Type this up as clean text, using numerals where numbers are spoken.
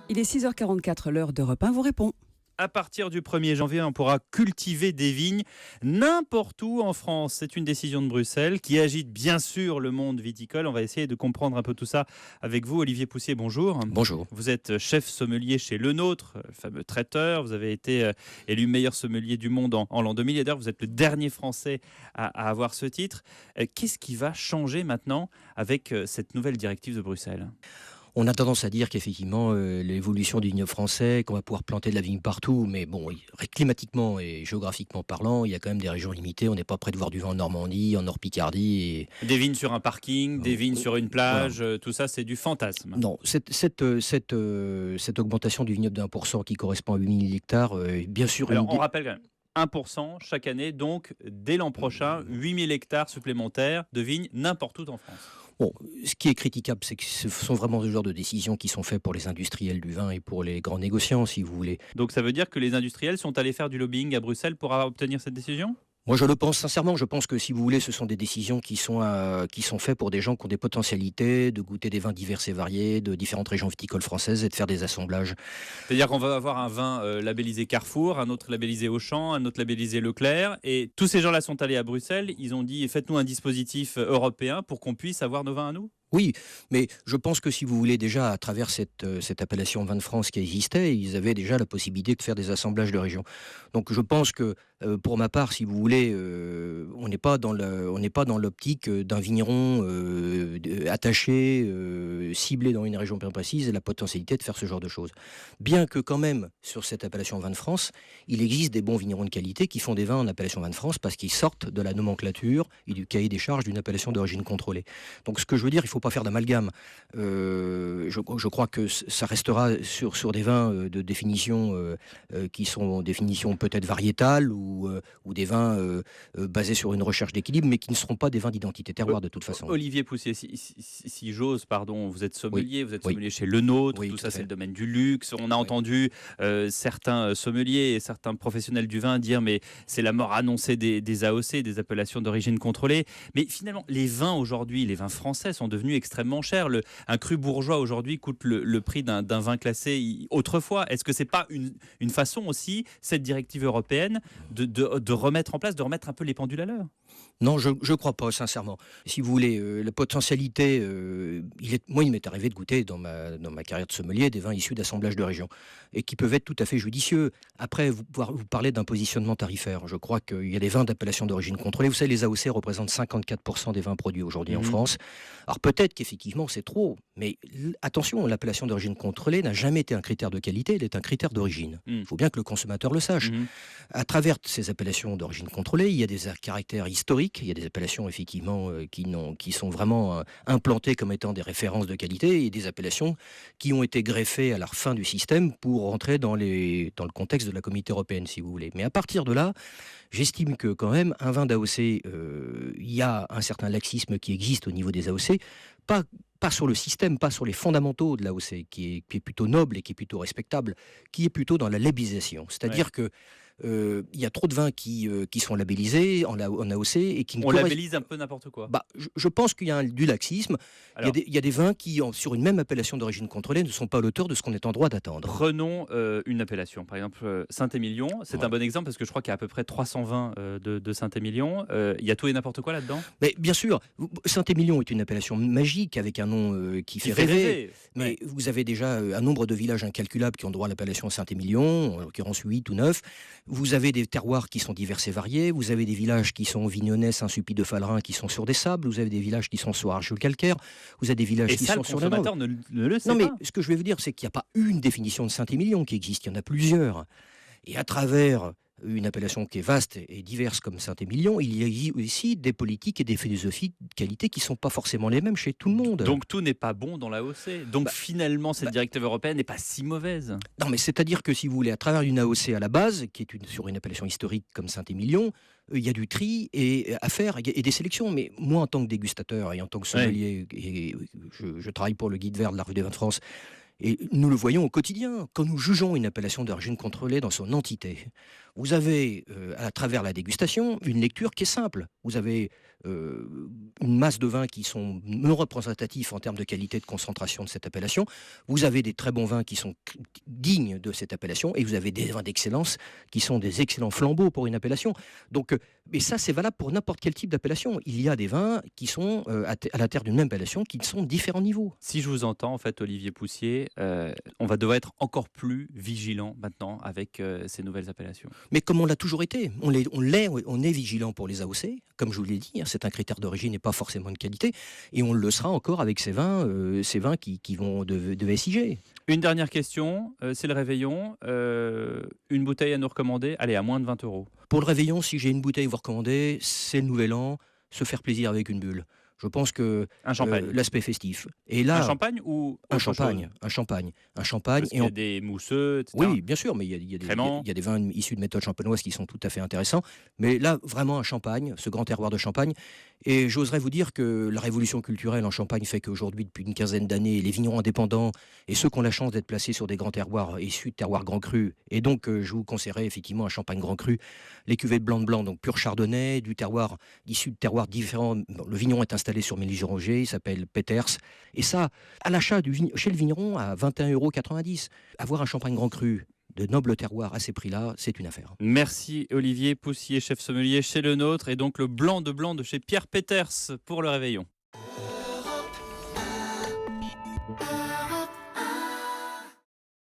Il est 6h44, l'heure d'Europe 1 vous répond. À partir du 1er janvier, on pourra cultiver des vignes n'importe où en France. C'est une décision de Bruxelles qui agite bien sûr le monde viticole. On va essayer de comprendre un peu tout ça avec vous. Olivier Poussier, bonjour. Bonjour. Vous êtes chef sommelier chez Le Nôtre, le fameux traiteur. Vous avez été élu meilleur sommelier du monde en l'an 2000. Et d'ailleurs, vous êtes le dernier Français à avoir ce titre. Qu'est-ce qui va changer maintenant avec cette nouvelle directive de Bruxelles ? On a tendance à dire qu'effectivement, l'évolution du vignoble français, qu'on va pouvoir planter de la vigne partout, mais bon, climatiquement et géographiquement parlant, il y a quand même des régions limitées. On n'est pas près de voir du vin en Normandie, en Nord-Picardie. Des vignes sur un parking, des vignes sur une plage, voilà. tout ça, c'est du fantasme. Non, cette augmentation du vignoble de 1% qui correspond à 8000 hectares, bien sûr... Alors, on rappelle quand même. 1% chaque année, donc dès l'an prochain, 8000 hectares supplémentaires de vignes n'importe où en France. Bon, ce qui est critiquable, c'est que ce sont vraiment ce genre de décisions qui sont faites pour les industriels du vin et pour les grands négociants, si vous voulez. Donc ça veut dire que les industriels sont allés faire du lobbying à Bruxelles pour obtenir cette décision ? Moi, je le pense sincèrement. Je pense que, si vous voulez, ce sont des décisions qui sont faites pour des gens qui ont des potentialités de goûter des vins divers et variés de différentes régions viticoles françaises et de faire des assemblages. C'est-à-dire qu'on va avoir un vin labellisé Carrefour, un autre labellisé Auchan, un autre labellisé Leclerc. Et tous ces gens-là sont allés à Bruxelles. Ils ont dit, faites-nous un dispositif européen pour qu'on puisse avoir nos vins à nous ? Oui, mais je pense que, si vous voulez, déjà, à travers cette appellation vin de France qui existait, ils avaient déjà la possibilité de faire des assemblages de régions. Donc je pense que, pour ma part, si vous voulez, on n'est pas dans l'optique d'un vigneron attaché, ciblé dans une région bien précise, et la potentialité de faire ce genre de choses. Bien que quand même, sur cette appellation vin de France, il existe des bons vignerons de qualité qui font des vins en appellation vin de France parce qu'ils sortent de la nomenclature et du cahier des charges d'une appellation d'origine contrôlée. Donc ce que je veux dire, il ne faut pas faire d'amalgame. Je crois que ça restera sur des vins de définition qui sont définition peut-être variétale ou des vins basés sur une recherche d'équilibre, mais qui ne seront pas des vins d'identité terroir de toute façon. Olivier Poussier, si j'ose, pardon, vous êtes sommelier, oui. vous êtes sommelier chez Le Nôtre, Oui, tout ça c'est fait. le domaine du luxe. On a entendu certains sommeliers et certains professionnels du vin dire mais c'est la mort annoncée des AOC, des appellations d'origine contrôlée. Mais finalement, les vins aujourd'hui, les vins français sont devenus extrêmement chers. Un cru bourgeois aujourd'hui coûte le prix d'un vin classé autrefois. Est-ce que c'est pas une façon aussi, cette directive européenne, de remettre en place, de remettre un peu les pendules à l'heure ? Non, je ne crois pas, sincèrement. Si vous voulez, la potentialité, moi, il m'est arrivé de goûter dans ma carrière de sommelier des vins issus d'assemblages de régions et qui peuvent être tout à fait judicieux. Après, vous parlez d'un positionnement tarifaire. Je crois qu'il y a des vins d'appellation d'origine contrôlée. Vous savez, les AOC représentent 54% des vins produits aujourd'hui en France. Alors peut-être qu'effectivement, c'est trop, mais attention, l'appellation d'origine contrôlée n'a jamais été un critère de qualité, elle est un critère d'origine. Il faut bien que le consommateur le sache. À travers ces appellations d'origine contrôlée, il y a des caractères historiques, il y a des appellations effectivement qui sont vraiment implantées comme étant des références de qualité, et des appellations qui ont été greffées à la fin du système pour rentrer dans le contexte de la Communauté européenne, si vous voulez. Mais à partir de là, j'estime que quand même, un vin d'AOC, il y a un certain laxisme qui existe au niveau des AOC, pas sur le système, pas sur les fondamentaux de l'AOC, qui est plutôt noble et qui est plutôt respectable, qui est plutôt dans la labellisation. C'est-à-dire que il y a trop de vins qui sont labellisés en AOC et qui on labellise un peu n'importe quoi. Je pense qu'il y a du laxisme. Alors, il y a des vins qui, sur une même appellation d'origine contrôlée, ne sont pas à l'auteur de ce qu'on est en droit d'attendre. Prenons une appellation, par exemple Saint-Émilion. C'est un bon exemple parce que je crois qu'il y a à peu près 300 vins de Saint-Émilion. Il y a tout et n'importe quoi là-dedans. Mais bien sûr, Saint-Émilion est une appellation magique avec un nom qui fait rêver. Mais vous avez déjà un nombre de villages incalculables qui ont droit à l'appellation Saint-Émilion, en l'occurrence 8 ou 9. Vous avez des terroirs qui sont divers et variés. Vous avez des villages qui sont Vignonnais, Saint-Sulpice de Falerin, qui sont sur des sables. Vous avez des villages qui sont sur argile calcaire. Vous avez des villages qui sont sur la consommateur ne le sait pas. Non, mais ce que je vais vous dire, c'est qu'il n'y a pas une définition de Saint-Émilion qui existe. Il y en a plusieurs. Et à travers une appellation qui est vaste et diverse comme Saint-Émilion, il y a aussi des politiques et des philosophies de qualité qui ne sont pas forcément les mêmes chez tout le monde. Donc tout n'est pas bon dans l'AOC. Donc finalement, cette directive européenne n'est pas si mauvaise. Non, mais c'est-à-dire que, si vous voulez, à travers une AOC à la base, qui est sur une appellation historique comme Saint-Émilion, il y a du tri à faire et des sélections. Mais moi, en tant que dégustateur et en tant que sommelier, et je travaille pour le Guide vert de la Revue des Vins de France, et nous le voyons au quotidien, quand nous jugeons une appellation d'origine contrôlée dans son entité. Vous avez, à travers la dégustation, une lecture qui est simple. Vous avez une masse de vins qui sont non représentatifs en termes de qualité de concentration de cette appellation. Vous avez des très bons vins qui sont dignes de cette appellation et vous avez des vins d'excellence qui sont des excellents flambeaux pour une appellation. Donc, et ça, c'est valable pour n'importe quel type d'appellation. Il y a des vins qui sont à la terre d'une même appellation qui sont de différents niveaux. Si je vous entends, en fait, Olivier Poussier, on va devoir être encore plus vigilant maintenant avec ces nouvelles appellations. Mais comme on l'a toujours été, on est vigilant pour les AOC, comme je vous l'ai dit, hein, c'est un critère d'origine et pas forcément de qualité, et on le sera encore avec ces vins qui vont de SIG. Une dernière question, c'est le réveillon. Une bouteille à nous recommander, allez, à moins de 20 euros. Pour le réveillon, si j'ai une bouteille à vous recommander, c'est le Nouvel An, se faire plaisir avec une bulle. Je pense que Un champagne. l'aspect festif. Et là, Un champagne ou un autre champagne, chose un champagne, Parce et qu'il y a des mousseux, etc. oui, bien sûr, mais il y Crémant. a des vins issus de méthodes champenoises qui sont tout à fait intéressants. Mais là, vraiment un champagne, ce grand terroir de Champagne. Et j'oserais vous dire que la révolution culturelle en Champagne fait qu'aujourd'hui, depuis une quinzaine d'années, les vignerons indépendants et ceux qui ont la chance d'être placés sur des grands terroirs issus de terroirs grand cru, et donc je vous conseillerais effectivement un champagne grand cru, les cuvées de blanc, donc pur chardonnay, du terroir issu de terroirs différents. Bon, le vigneron est installé sur Mélisée-Roger, il s'appelle Peters. Et ça, à l'achat chez le vigneron, à 21,90 €, avoir un champagne grand cru de noble terroir à ces prix-là, c'est une affaire. Merci Olivier Poussier, chef sommelier chez Le Nôtre, et donc le blanc de chez Pierre Peters pour le réveillon.